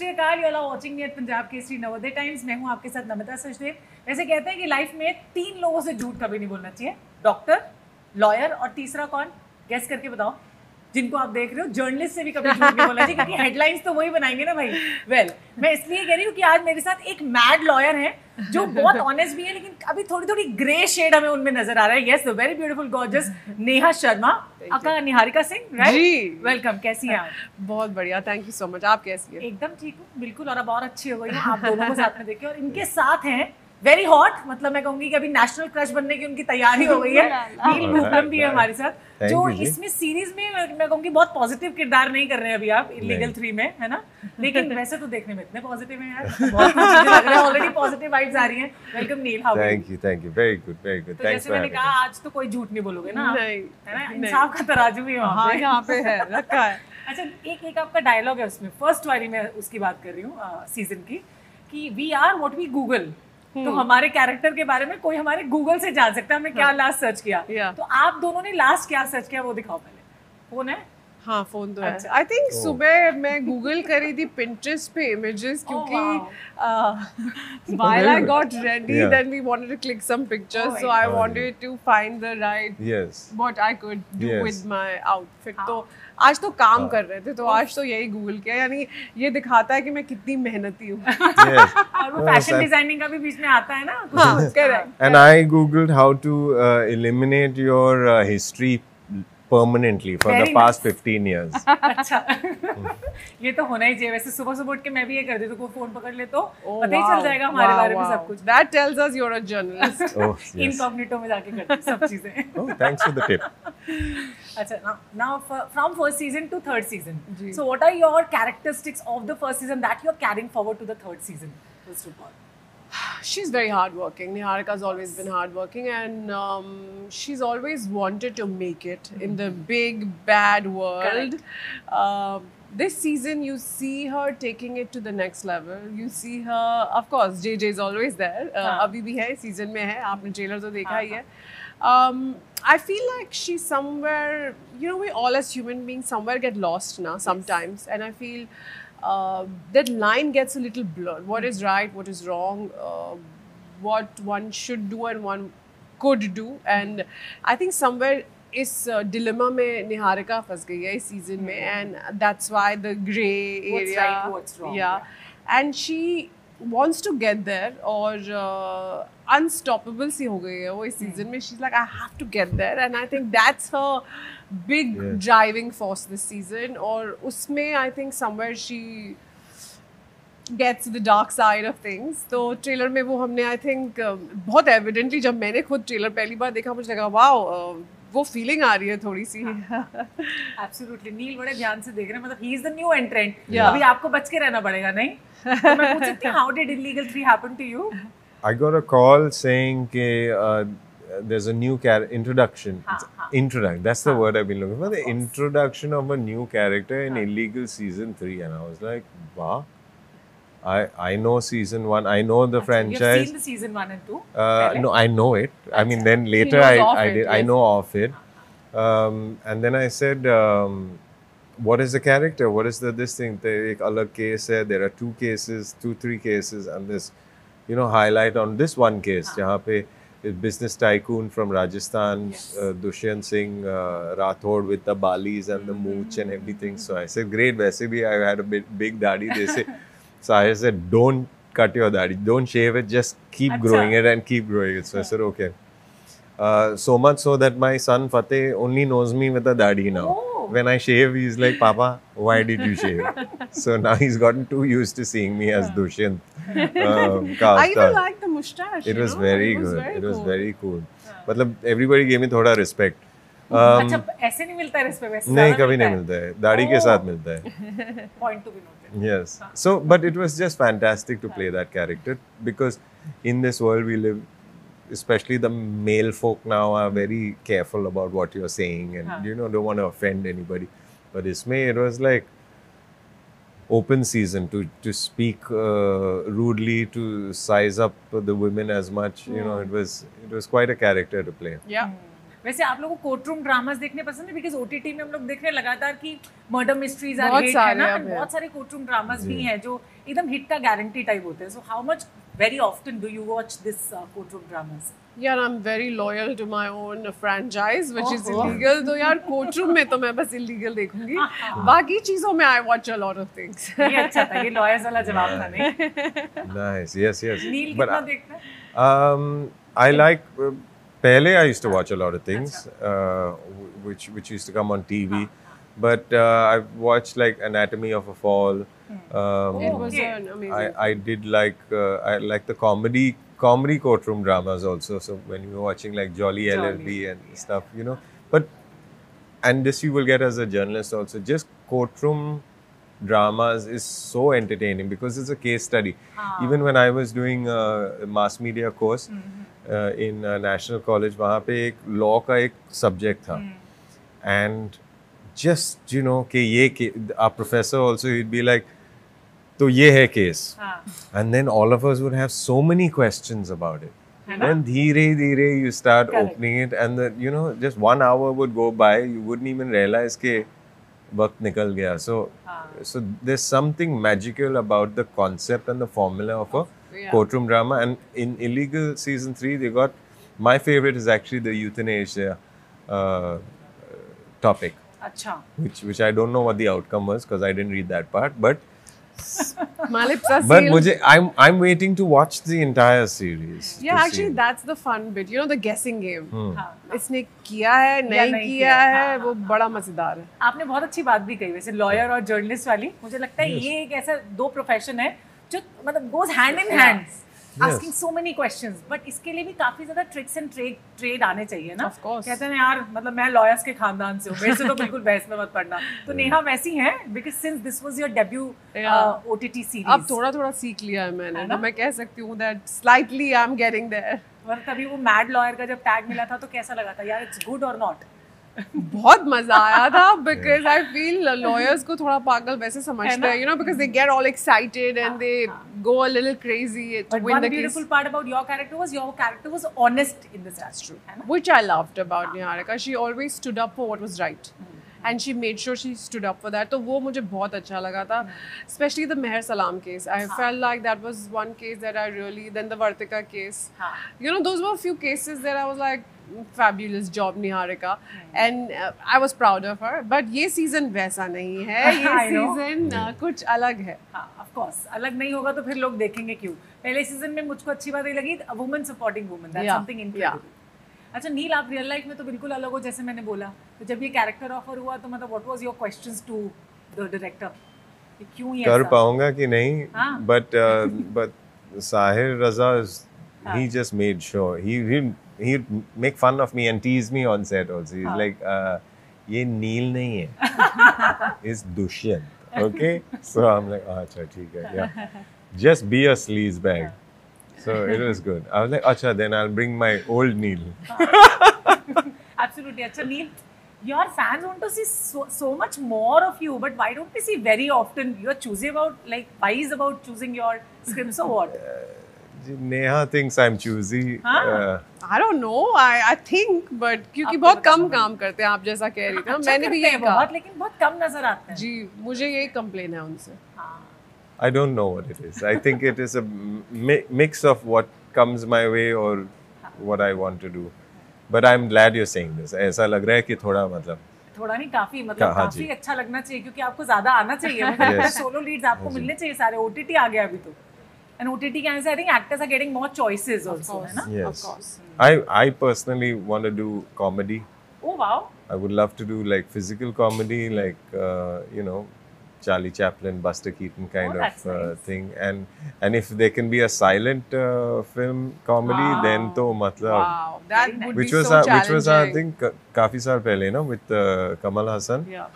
Shri Akal, you are watching me at Punjab Kesari Navodaya times. मैं हूं आपके साथ नमिता सचदेव। वैसे कहते हैं कि लाइफ में 3 लोगों से झूठ कभी नहीं बोलना चाहिए, डॉक्टर, लॉयर और तीसरा कौन, गेस करके बताओ। जिनको आप देख रहे हो, जर्नलिस्ट से भी कभी झूठ नहीं बोलना चाहिए क्योंकि हेडलाइंस तो वही बनाएंगे ना भाई। मैं इसलिए कह रही हूँ कि आज मेरे साथ एक मैड लॉयर है जो बहुत ऑनेस्ट भी है, लेकिन अभी थोड़ी थोड़ी ग्रे शेड हमें उनमें नजर आ रहा है। Yes, very beautiful gorgeous Neha Sharma, aka Niharika Singh, right? जी, वेलकम। कैसी हैं आप? बहुत बढ़िया, थैंक यू सो मच। आप कैसी हैं? एकदम ठीक हूँ, बिल्कुल। और अब और अच्छी हो गई हूँ आप दोनों को साथ में देखे। और इनके साथ हैं वेरी हॉट, मतलब मैं कहूंगी कि अभी नेशनल क्रश बनने की उनकी तैयारी हो गई है। नील मुगलम भी है हमारे साथ, जो इसमें सीरीज में मैं कहूंगी बहुत पॉजिटिव किरदार नहीं कर रहे हैं अभी आप इलीगल 3 में, है ना? लेकिन वैसे तो देखने में इतने पॉजिटिव हैं यार, बहुत चीजें लग रहा है, ऑलरेडी पॉजिटिव वाइब्स आ रही हैं। Welcome Neel, how are you? Thank you, very good, very good. तो जैसे मैंने कहा, आज तो कोई झूठ नहीं बोलोगे ना, नहीं, है ना? इंसाफ का तराजू भी वहाँ पे, यहाँ पे है, रखा है। अच्छा, एक आपका डायलॉग है उसमें, फर्स्ट वाली में उसकी बात कर रही हूँ सीजन की, कि we are what we Google. तो हमारे कैरेक्टर के बारे में कोई हमारे गूगल से जान सकता है हमने क्या लास्ट सर्च किया। तो आप दोनों ने लास्ट क्या सर्च किया वो दिखाओ पहले। फोन है? हाँ, फोन तो है। आई थिंक सुबह मैं गूगल करी थी पिंटरेस्ट पे इमेजेस, क्योंकि while I got ready, then we wanted to click some pictures, so I wanted to find the right what I could do with my outfit. तो आज तो काम कर रहे थे, तो आज तो यही गूगल किया, यानी ये दिखाता है कि मैं कितनी मेहनती हूँ। और वो फैशन डिजाइनिंग का भी बीच में आता है ना। हाँ, correct. And I googled how to eliminate your history permanently for the past 15 years. अच्छा, ये तो होना ही चाहिए। वैसे सुबह सुबह उठ के मैं भी ये कर देती हूँ, फोन पकड़ ले तो पता ही चल जाएगा हमारे बारे में सब कुछ। That tells us you're a journalist. Oh, yes. Incognito में जाके करती हूँ सब चीजें। Oh, thanks for the tip. अच्छा, now from first season to third season. So what are your characteristics of the first season that you're carrying forward to the third season? First of all. She's very hardworking. Niharika's always been hardworking, and she's always wanted to make it in the big bad world. This season, you see her taking it to the next level. You see her, of course, JJ is always there. अभी भी है, season में है. आपने trailer तो देखा ही है. I feel like she's somewhere. You know, we all as human beings somewhere get lost now sometimes, and I feel. That line gets a little blurred. What is right, what is wrong, what one should do and one could do. And I think somewhere इस dilemma में निहारिका फंस गई है इस season में, and that's why the grey area. What's right, what's wrong. Yeah, and she wants to get there, और unstoppable सी हो गई है वो इस season में. She's like, I have to get there, and I think that's her big driving force this season. और उसमें I think somewhere she gets the dark side of things. तो ट्रेलर में वो हमने I think बहुत evidently, जब मैंने खुद ट्रेलर पहली बार देखा, मुझे लगा वाओ, वो फीलिंग आ रही है थोड़ी सी। Absolutely. नील बड़े ध्यान से देख रहे हैं, मतलब he is the new entrant. अभी आपको बच के रहना पड़ेगा, नहीं? तो मैं पूछ सकती हूँ, how did Illegal 3 happen to you? I got a call saying there's a new introduction. Introduction. That's the word I've been looking for. The introduction of a new character in Illegal season 3, and I was like, wow. I know season 1. I know the franchise. You've seen the season 1 and 2? No, I know it. I mean, then later I did. I know of it. And then I said, what is the character? What is this thing? Ek alag case hai. There are 2 cases, 3 cases, and this, highlight on this one case, jahan pe business tycoon from Rajasthan, Dushyant Singh Rathod with the Balis and the mooch and everything. So I said, great. वैसे भी I had a big daddy. They say, so I said, don't cut your daddy, don't shave it, just keep growing it and keep growing it. So I said, okay. So much so that my son Fateh only knows me with a daddy now. When I shave, he's like, Papa, why did you shave? So now he's gotten too used to seeing me as Dushyant. I even like the mustache. It was very good. It was very cool. मतलब everybody gave me थोड़ा respect. अच्छा, ऐसे नहीं मिलता है respect? नहीं, कभी नहीं मिलता है, दाढ़ी के साथ मिलता है. Point to be noted. Yes. So, but it was just fantastic to play that character, because in this world we live, especially the male folk now are very careful about what you're saying, and don't want to offend anybody. But isme it was like open season to speak rudely, to size up the women as much. It was quite a character to play. Yeah. वैसे आप लोगों को court room dramas देखने पसंद है? Because OTT में हम लोग देख रहे हैं लगातार कि मर्डर मिस्ट्रीज आर बहुत हिट है ना, सारे अब हैं। बहुत सारे कोर्ट रूम ड्रामास भी हैं जो एकदम हिट का गारंटी टाइप होते हैं. So how much very often do you watch this court room dramas? यार I am very loyal to my own franchise which is illegal. तो यार कोर्टरूम में तो मैं बस इलीगल देखूंगी, बाकी चीजों में I watch a lot of things. ये अच्छा था, ये लॉयर्स वाला जवाब था. नहीं Nice. Yes, yes. Nil But कितना देखता है? I like. Pehle I used to watch a lot of things, which used to come on TV, but I've watched like Anatomy of a Fall. It was Okay. an amazing. I did like I like the comedy courtroom dramas also. So when you were watching like Jolly LLB and stuff, you know, and this you will get as a journalist also. Just courtroom dramas is so entertaining because it's a case study. Even when I was doing a mass media course in National College, वहाँ पे एक law का एक subject था, and just you know कि ये our professor also he'd be like, तो ये है case, and then all of us would have so many questions about it. Then धीरे धीरे you start opening it, and the, you know, just 1 hour would go by, you wouldn't even realize कि वक्त निकल गया. So there's something magical about the concept and the formula of a courtroom drama. And in Illegal season 3, they got, my favorite is actually the euthanasia topic, अच्छा. which I don't know what the outcome was because I didn't read that part. But My lips are but sealed. I'm waiting to watch the entire series. Yeah, to actually see. that's the fun bit. You know, the guessing game. हाँ. इसने किया है या नहीं नहीं किया किया, है, हाँ, वो बड़ा मजेदार है. आपने बहुत अच्छी बात भी कही वैसे लॉयर और जर्नलिस्ट वाली. मुझे लगता है ये एक ऐसा दो प्रोफेशन है जो मतलब goes hand in hand, asking so many questions. But इसके लिए भी काफी ज्यादा ट्रिक्स एंड ट्रेड आने चाहिए ना. Of course. कहते हैं यार मतलब मैं लॉयर्स के खानदान से हूँ, मेरे से तो बिल्कुल बहस में मत पड़ना. तो नेहा वैसी है because since this was your debut OTT series. अब थोड़ा थोड़ा सीख लिया है मैंने, तो मैं कह सकती हूँ that slightly I'm getting there. वरना तभी वो मैड लॉयर का जब टैग मिला था तो कैसा लगा था यार, इट्स गुड और नॉट? बहुत मजा आया था because I feel lawyers को थोड़ा पागल वैसे समझते हैं, you know, because they get all excited and they go a little crazy to But win one the beautiful case. part about your character was honest in this. That's true. Which I loved about Niharika. She always stood up for what was right. And she made sure she stood up for that. तो वो मुझे बहुत अच्छा लगा था. Especially the Meher Salam case. I felt like that was one case that I really, then the Vartika case. You know, those were a few cases that I was like, fabulous job Niharika. And I was proud of her. But ये season वैसा नहीं है. ये I know. season कुछ अलग है. हाँ, of course. अलग नहीं होगा तो फिर लोग देखेंगे क्यों? पहले सीजन में मुझको अच्छी बात ये लगी, a woman supporting woman. That's something incredible. अच्छा नील, आप रियल लाइफ में तो बिल्कुल अलग हो जैसे मैंने बोला. तो जब ये कैरेक्टर ऑफर हुआ तो मतलब what was your questions to the director? क्यों ये कर ऐसा? पाऊंगा कि नहीं? हाँ. But Sahir Raza he just made sure he'd make fun of me and tease me on set also. He's like, ये नील नहीं है, it's Dushyant. Okay, so I'm like, अच्छा ठीक है, yeah, just be a sleaze bag. So it was good. I was like, अच्छा, then I'll bring my old Neil. Absolutely. अच्छा नील, your fans want to see so much more of you, but why don't we see very often? You are choosy about, like, wise about choosing your scripts or what? Neha thinks I'm choosy. I don't know. I think, but क्योंकि बहुत कम काम करते हैं, आप जैसा कह रही थी, मैंने भी यही कहा. बहुत, लेकिन बहुत कम नजर आते हैं. जी, मुझे यही कंप्लेन है उनसे. I don't know what it is. I think it is a mix of what comes my way or what I want to do. But I'm glad you're saying this. ऐसा लग रहा है कि थोड़ा मतलब थोड़ा नहीं, काफी मतलब हाँ काफी अच्छा लगना चाहिए क्योंकि आपको ज्यादा आना चाहिए. मतलब सोलो लीड्स आपको मिलने चाहिए सारे. OTT आ गया अभी तो. And OTT के आने से I think actors are getting more choices also, है ना? yes. Of course. I personally want to do comedy. Oh wow. I would love to do like physical comedy, like you know, Charlie Chaplin, Buster Keaton kind that's of nice. thing. And if there can be a silent film comedy, then to matlab. Wow, that would Which be was so which was I challenging. think काफी साल पहले ना with Kamal Hassan. Yeah.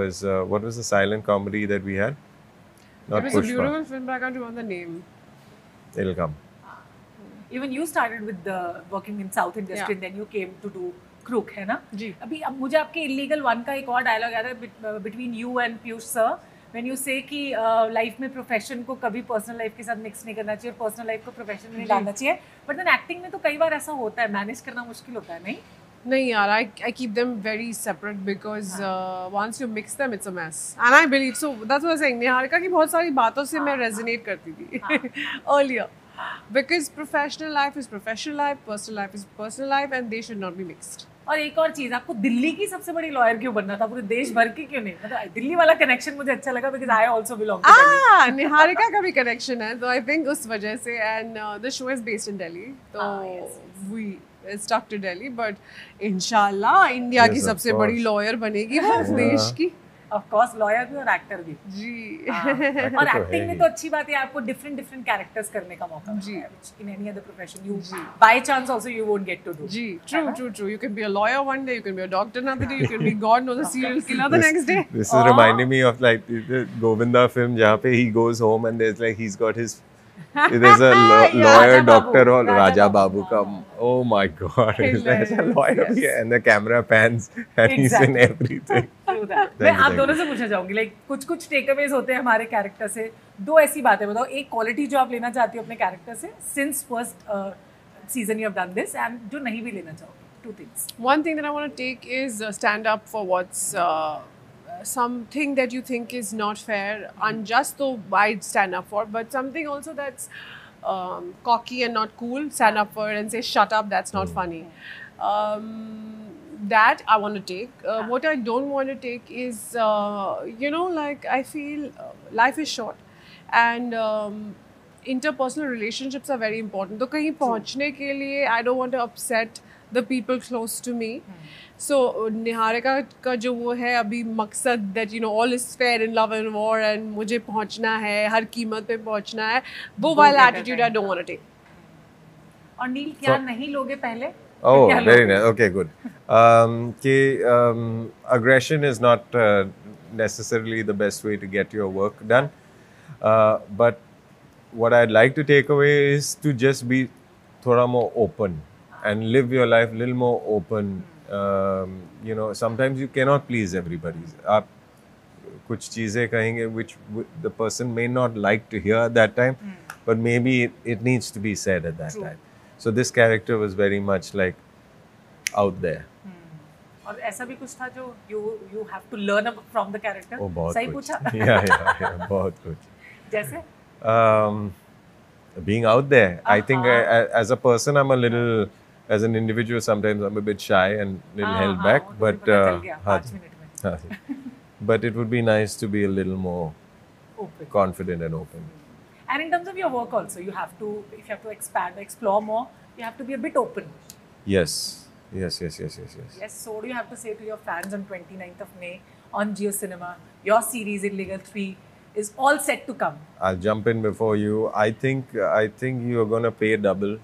Was what was the silent comedy that we had? It Not was a Pushpa. beautiful film, but I can't remember the name. It'll come. Even you started with the working in South industry and then you came to do Crook, है ना? जी. अभी अब मुझे आपके Illegal 1 का एक और dialogue याद है between you and Piyush sir, when you say कि लाइफ में प्रोफेशन को कभी पर्सनल लाइफ के साथ मिक्स नहीं करना चाहिए और पर्सनल लाइफ को प्रोफेशन में नहीं डालना चाहिए. बट देन एक्टिंग में तो कई बार ऐसा होता है, मैनेज करना मुश्किल होता है नहीं? नहीं यार, I keep them very separate because once you mix them, it's a mess. And I believe so. That's what I was saying. Niharika की बहुत सारी बातों से मैं resonate करती थी earlier, because professional life is professional life, personal life is personal life, and they should not be mixed. और एक और चीज, आपको दिल्ली की सबसे बड़ी लॉयर क्यों बनना था, पूरे देश भर की क्यों नहीं? मतलब दिल्ली वाला कनेक्शन मुझे अच्छा लगा because I also belong to Delhi. Niharika का भी कनेक्शन है, तो आई थिंक उस वजह से, and the show is based in Delhi, तो we stuck to Delhi, but इंशाल्लाह इंडिया की Yes, of सबसे बड़ी course. लॉयर बनेगी वो देश की। ऑफ कोर्स लॉयर भी और एक्टर भी। जी और तो एक्टिंग है में ही। तो अच्छी बात है, आपको डिफरेंट कैरेक्टर्स करने का मौका जी। In any other profession you by chance also you won't get to do. जी, true. You can be a lawyer one day, you can be a doctor another day, you can be God knows a serial killer the next day. This is reminding me of like the Govinda film जहाँ पे he goes home and there's like he's got his there's a lawyer Raja doctor Babu. or Raja Raja Babu. Babu come. Oh my God, there's a Hilarious, lawyer yes. here and the camera pans and he's in Exactly. everything. मैं आप दोनों से पूछना चाहूंगी, like कुछ takeaways होते हैं हमारे कैरेक्टर से, दो ऐसी बातें बताओ, एक क्वालिटी जो आप लेना चाहती हो अपने कैरेक्टर से since first season you have done this, and जो नहीं भी लेना चाहोगे, two things. One thing that I want to take is stand up for what's something that you think is not fair, unjust, though I'd stand up for, but something also that's cocky and not cool, stand up for it and say, shut up, that's not funny. That I want to take. What I don't want to take is, like I feel life is short and interpersonal relationships are very important. तो कहीं पहुंचने के लिए I don't want to upset the people close to me. So Niharika का जो वो है अभी मकसद that all is fair in love and war and मुझे पहुंचना है, हर कीमत पे पहुंचना है, वो वाला attitude I don't want to take. और नील क्या नहीं लोगे पहले? Oh, क्या very लोगे? nice. Okay, good. Aggression is not necessarily the best way to get your work done. But what I'd like to take away is to just be thoda more open and live your life a little more open. Sometimes you cannot please everybody. आप कुछ चीज़ें कहेंगे which the person may not like to hear at that time, but maybe it needs to be said at that time. So this character was very much like out there. और ऐसा भी कुछ था जो you have to learn from the character? Oh, बहुत सही कुछ. पूछा? Yeah, बहुत कुछ. जैसे? Being out there. I think as a person, I'm a little, as an individual, sometimes I'm a bit shy and a little held back. वो तो But पता चल गया 5 मिनट में। but it would be nice to be a little more Open. confident and open. And in terms of your work also, if you have to expand, explore more, you have to be a bit open. Yes. Yes, so what do you have to say to your fans on 29th of May on Jio Cinema? Your series Illegal 3 is all set to come. I'll jump in before you. I think you're gonna pay double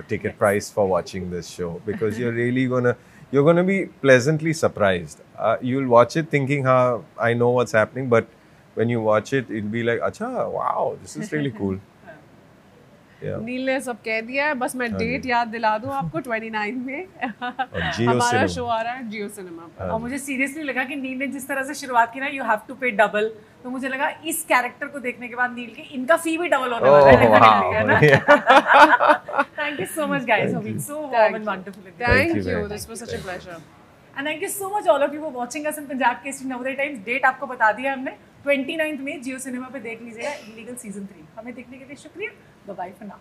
ticket price for watching this show because you're gonna be pleasantly surprised. You'll watch it thinking, I know what's happening, but when you watch it, it'll be like, acha, wow, this is really cool. Yeah. नील ने सब कह दिया है, बस मैं date याद दिला दूं आपको 29 में Jio हमारा Cinema. शो आ रहा है जियो सिनेमा पर। और मुझे सीरियसली लगा कि नील ने जिस तरह से शुरुआत की ना, यू हैव टू पे डबल, तो मुझे लगा इस कैरेक्टर को देखने के बाद नील के इनका फी भी डबल होने वाला है, definitely, है ना? Thank you so much guys for being so warm and wonderful. Thank you very you. much. This was such a pleasure. And thank you so much all of you for watching us in Punjab Kesari Navodaya Times. Date आपको बता दिया हमने, 29th में जियो cinema पे देख लीजिएगा illegal season 3। हमें देखने के लिए शुक्रिया। Bye bye for now.